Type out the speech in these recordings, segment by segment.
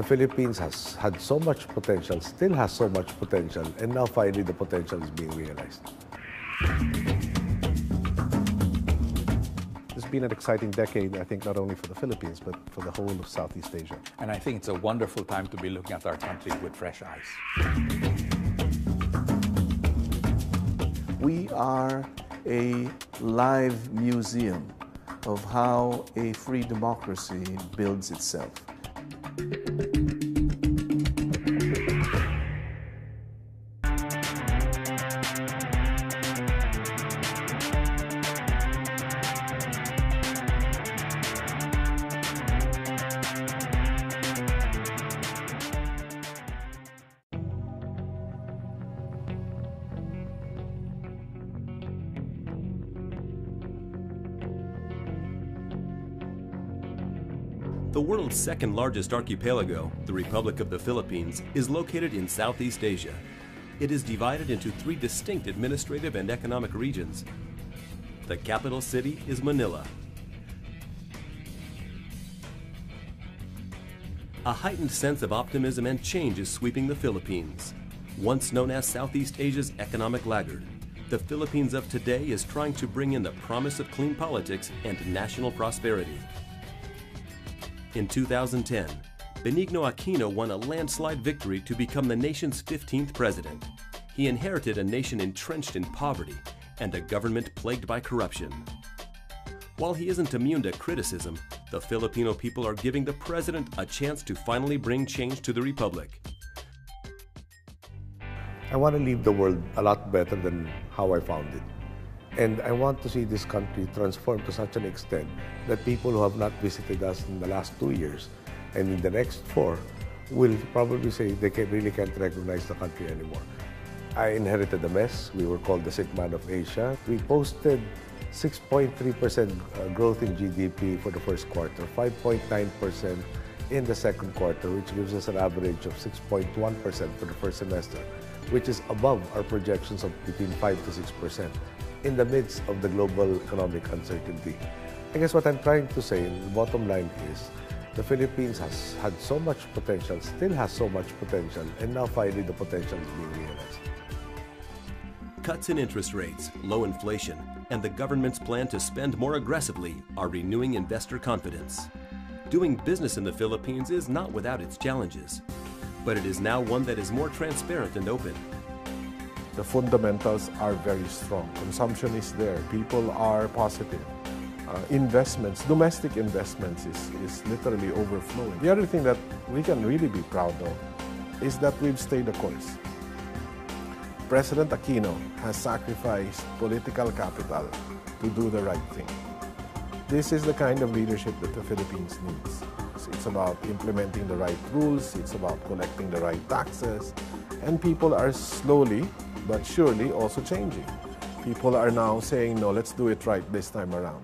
The Philippines has had so much potential, still has so much potential, and now finally the potential is being realized. It's been an exciting decade, I think, not only for the Philippines, but for the whole of Southeast Asia. And I think it's a wonderful time to be looking at our country with fresh eyes. We are a live museum of how a free democracy builds itself. The world's second largest archipelago, the Republic of the Philippines, is located in Southeast Asia. It is divided into 3 distinct administrative and economic regions. The capital city is Manila. A heightened sense of optimism and change is sweeping the Philippines. Once known as Southeast Asia's economic laggard, the Philippines of today is trying to bring in the promise of clean politics and national prosperity. In 2010, Benigno Aquino won a landslide victory to become the nation's 15th president. He inherited a nation entrenched in poverty and a government plagued by corruption. While he isn't immune to criticism, the Filipino people are giving the president a chance to finally bring change to the republic. I want to leave the world a lot better than how I found it. And I want to see this country transformed to such an extent that people who have not visited us in the last 2 years and in the next 4 will probably say they really can't recognize the country anymore. I inherited a mess. We were called the sick man of Asia. We posted 6.3% growth in GDP for the first quarter, 5.9% in the second quarter, which gives us an average of 6.1% for the first semester, which is above our projections of between 5 to 6%. In the midst of the global economic uncertainty. I guess what I'm trying to say, the bottom line is, the Philippines has had so much potential, still has so much potential, and now finally the potential is being realized. Cuts in interest rates, low inflation, and the government's plan to spend more aggressively are renewing investor confidence. Doing business in the Philippines is not without its challenges, but it is now one that is more transparent and open. The fundamentals are very strong. Consumption is there. People are positive. Investments, domestic investments is literally overflowing. The other thing that we can really be proud of is that we've stayed the course. President Aquino has sacrificed political capital to do the right thing. This is the kind of leadership that the Philippines needs. It's about implementing the right rules. It's about collecting the right taxes. And people are slowly but surely also changing. People are now saying, no, let's do it right this time around.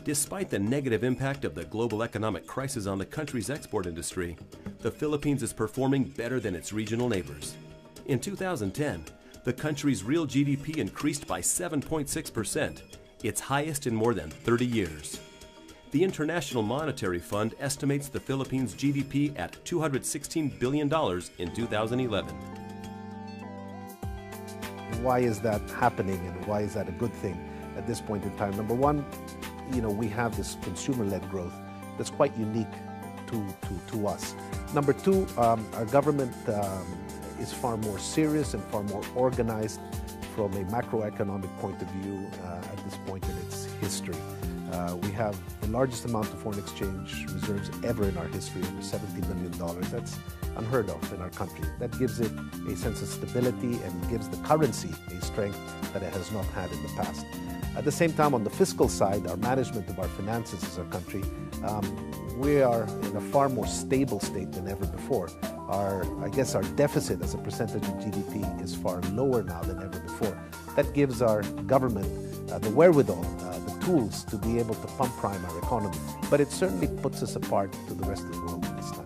Despite the negative impact of the global economic crisis on the country's export industry, the Philippines is performing better than its regional neighbors. In 2010, the country's real GDP increased by 7.6%, its highest in more than 30 years. The International Monetary Fund estimates the Philippines' GDP at $216 billion in 2011. Why is that happening, and why is that a good thing at this point in time? Number one, we have this consumer-led growth that's quite unique to us. Number two, our government is far more serious and far more organized from a macroeconomic point of view at this point in its history. We have the largest amount of foreign exchange reserves ever in our history, over $70 billion. That's unheard of in our country. That gives it a sense of stability and gives the currency a strength that it has not had in the past. At the same time, on the fiscal side, our management of our finances as a country, we are in a far more stable state than ever before. I guess our deficit as a percentage of GDP is far lower now than ever before. That gives our government the wherewithal, the tools to be able to pump prime our economy. But it certainly puts us apart to the rest of the world at this time.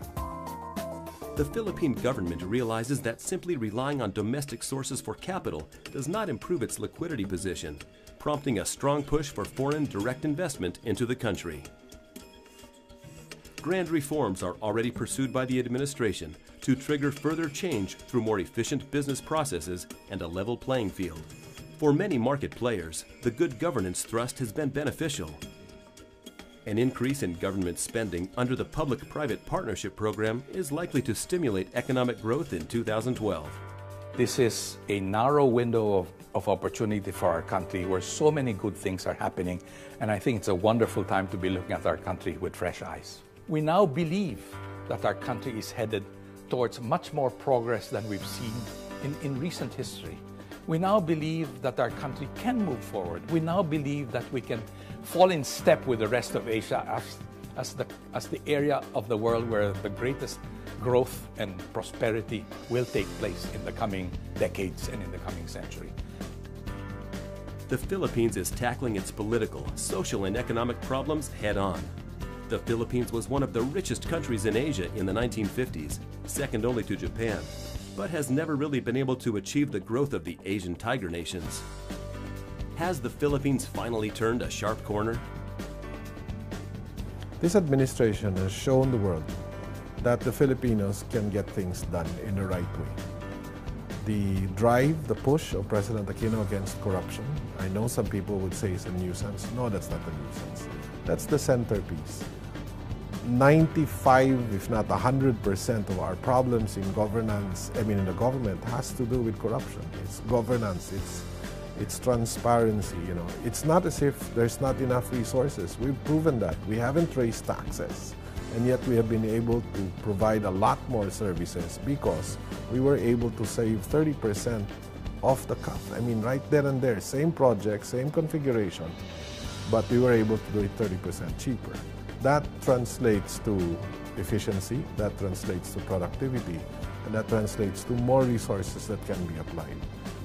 The Philippine government realizes that simply relying on domestic sources for capital does not improve its liquidity position, prompting a strong push for foreign direct investment into the country. Grand reforms are already pursued by the administration to trigger further change through more efficient business processes and a level playing field. For many market players, the good governance thrust has been beneficial. An increase in government spending under the Public-Private Partnership Program is likely to stimulate economic growth in 2012. This is a narrow window of opportunity for our country where so many good things are happening, and I think it's a wonderful time to be looking at our country with fresh eyes. We now believe that our country is headed towards much more progress than we've seen in recent history. We now believe that our country can move forward. We now believe that we can fall in step with the rest of Asia as the area of the world where the greatest growth and prosperity will take place in the coming decades and in the coming century. The Philippines is tackling its political, social, and economic problems head-on. The Philippines was one of the richest countries in Asia in the 1950s, second only to Japan, but has never really been able to achieve the growth of the Asian tiger nations. Has the Philippines finally turned a sharp corner? This administration has shown the world that the Filipinos can get things done in the right way. The drive, the push of President Aquino against corruption, I know some people would say it's a nuisance. No, that's not a nuisance. That's the centerpiece. 95, if not 100% of our problems in governance, in the government has to do with corruption. It's governance, it's transparency, It's not as if there's not enough resources. We've proven that. We haven't raised taxes, and yet we have been able to provide a lot more services because we were able to save 30% off the cuff. Right there and there, same project, same configuration, but we were able to do it 30% cheaper. That translates to efficiency, that translates to productivity, and that translates to more resources that can be applied.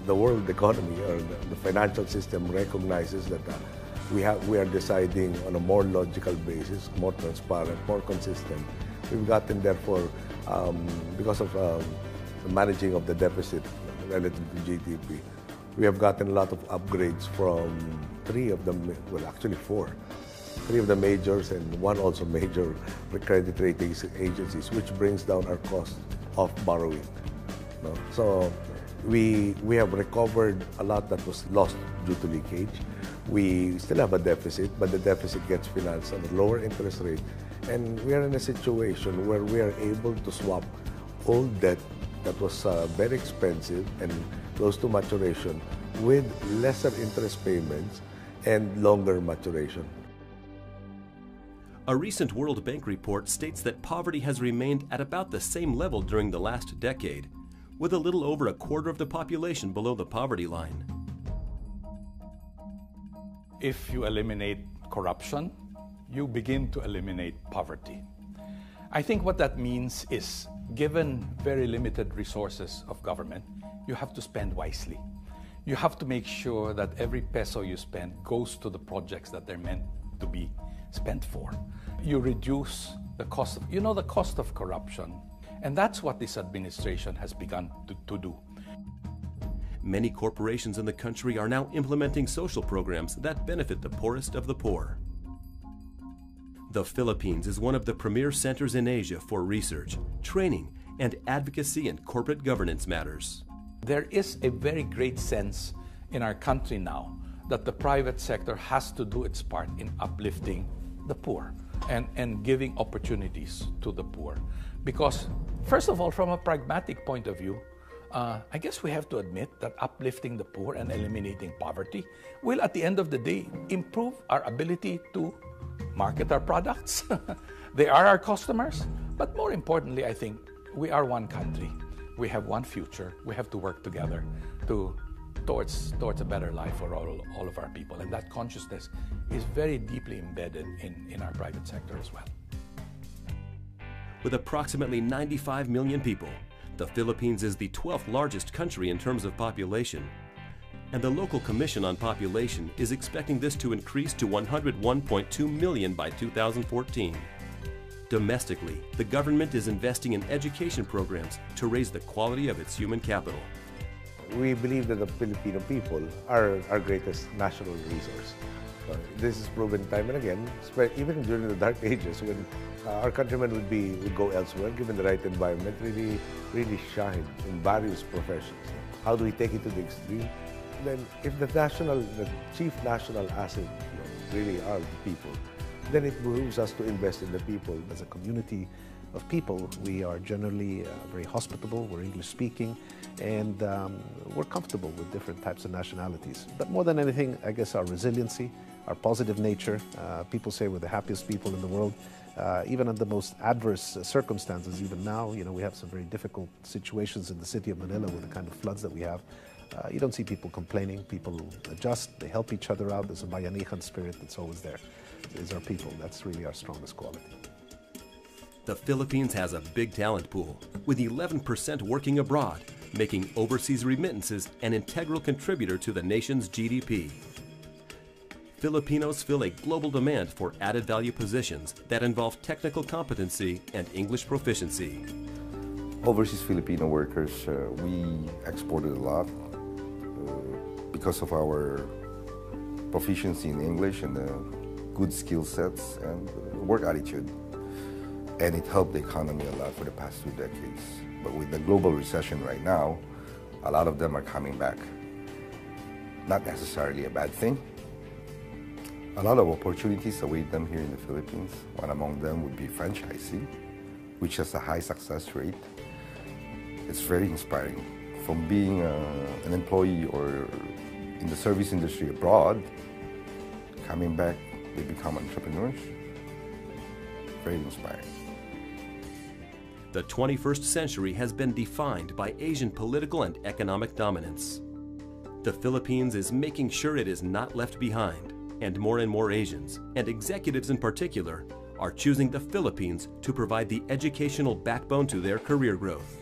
The world economy or the financial system recognizes that we are deciding on a more logical basis, more transparent, more consistent. We've gotten therefore, because of the managing of the deficit relative to GDP, we have gotten a lot of upgrades from three of them, well actually four. Three of the majors and one also major credit rating agencies, which brings down our cost of borrowing. So we have recovered a lot that was lost due to leakage. We still have a deficit, but the deficit gets financed at a lower interest rate. And we are in a situation where we are able to swap old debt that was very expensive and close to maturation with lesser interest payments and longer maturation. A recent World Bank report states that poverty has remained at about the same level during the last decade, with a little over a quarter of the population below the poverty line. If you eliminate corruption, you begin to eliminate poverty. I think what that means is, given very limited resources of government, you have to spend wisely. You have to make sure that every peso you spend goes to the projects that they're meant to be spent for. You reduce the cost of, the cost of corruption. And that's what this administration has begun to do. Many corporations in the country are now implementing social programs that benefit the poorest of the poor. The Philippines is one of the premier centers in Asia for research, training, and advocacy in corporate governance matters. There is a very great sense in our country now that the private sector has to do its part in uplifting the poor and giving opportunities to the poor. Because, first of all, from a pragmatic point of view, I guess we have to admit that uplifting the poor and eliminating poverty will, at the end of the day, improve our ability to market our products. They are our customers, but more importantly, I think we are one country. We have one future. We have to work together towards a better life for all of our people. And that consciousness is very deeply embedded in our private sector as well. With approximately 95 million people, the Philippines is the 12th largest country in terms of population. And the local Commission on Population is expecting this to increase to 101.2 million by 2014. Domestically, the government is investing in education programs to raise the quality of its human capital. We believe that the Filipino people are our greatest national resource. This is proven time and again, even during the dark ages when our countrymen would go elsewhere, given the right environment, really shine in various professions. How do we take it to the extreme? Then if the chief national asset really are the people, then it behooves us to invest in the people. As a community of people, we are generally very hospitable, we're English speaking, and we're comfortable with different types of nationalities. But more than anything, I guess our resiliency, our positive nature. People say we're the happiest people in the world. Even under the most adverse circumstances, even now, we have some very difficult situations in the city of Manila with the kind of floods that we have. You don't see people complaining. People adjust, they help each other out. There's a bayanihan spirit that's always there. It's our people. That's really our strongest quality. The Philippines has a big talent pool, with 11% working abroad, making overseas remittances an integral contributor to the nation's GDP. Filipinos fill a global demand for added value positions that involve technical competency and English proficiency. Overseas Filipino workers, we exported a lot because of our proficiency in English and the good skill sets and work attitude. And it helped the economy a lot for the past 2 decades. But with the global recession right now, a lot of them are coming back. Not necessarily a bad thing. A lot of opportunities await them here in the Philippines. One among them would be franchising, which has a high success rate. It's very inspiring. From being an employee or in the service industry abroad, coming back, they become entrepreneurs. Very inspiring. The 21st century has been defined by Asian political and economic dominance. The Philippines is making sure it is not left behind, and more Asians, and executives in particular, are choosing the Philippines to provide the educational backbone to their career growth.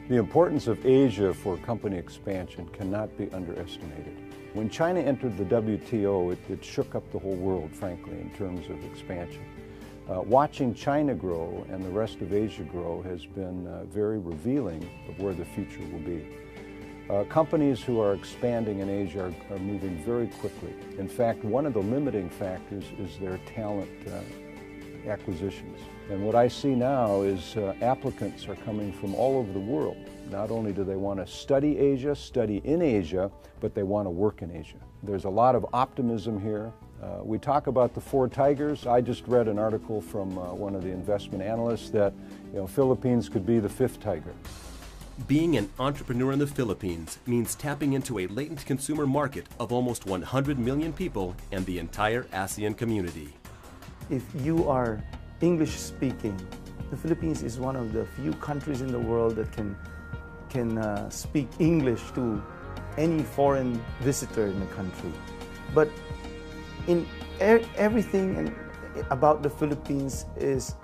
The importance of Asia for company expansion cannot be underestimated. When China entered the WTO, it shook up the whole world, frankly, in terms of expansion. Watching China grow and the rest of Asia grow has been very revealing of where the future will be. Companies who are expanding in Asia are moving very quickly. In fact, one of the limiting factors is their talent acquisitions. And what I see now is applicants are coming from all over the world. Not only do they want to study Asia, study in Asia, but they want to work in Asia. There's a lot of optimism here. We talk about the 4 tigers. I just read an article from one of the investment analysts that Philippines could be the 5th tiger. Being an entrepreneur in the Philippines means tapping into a latent consumer market of almost 100 million people and the entire ASEAN community. If you are English speaking, the Philippines is one of the few countries in the world that can speak English to any foreign visitor in the country. But in everything about the Philippines is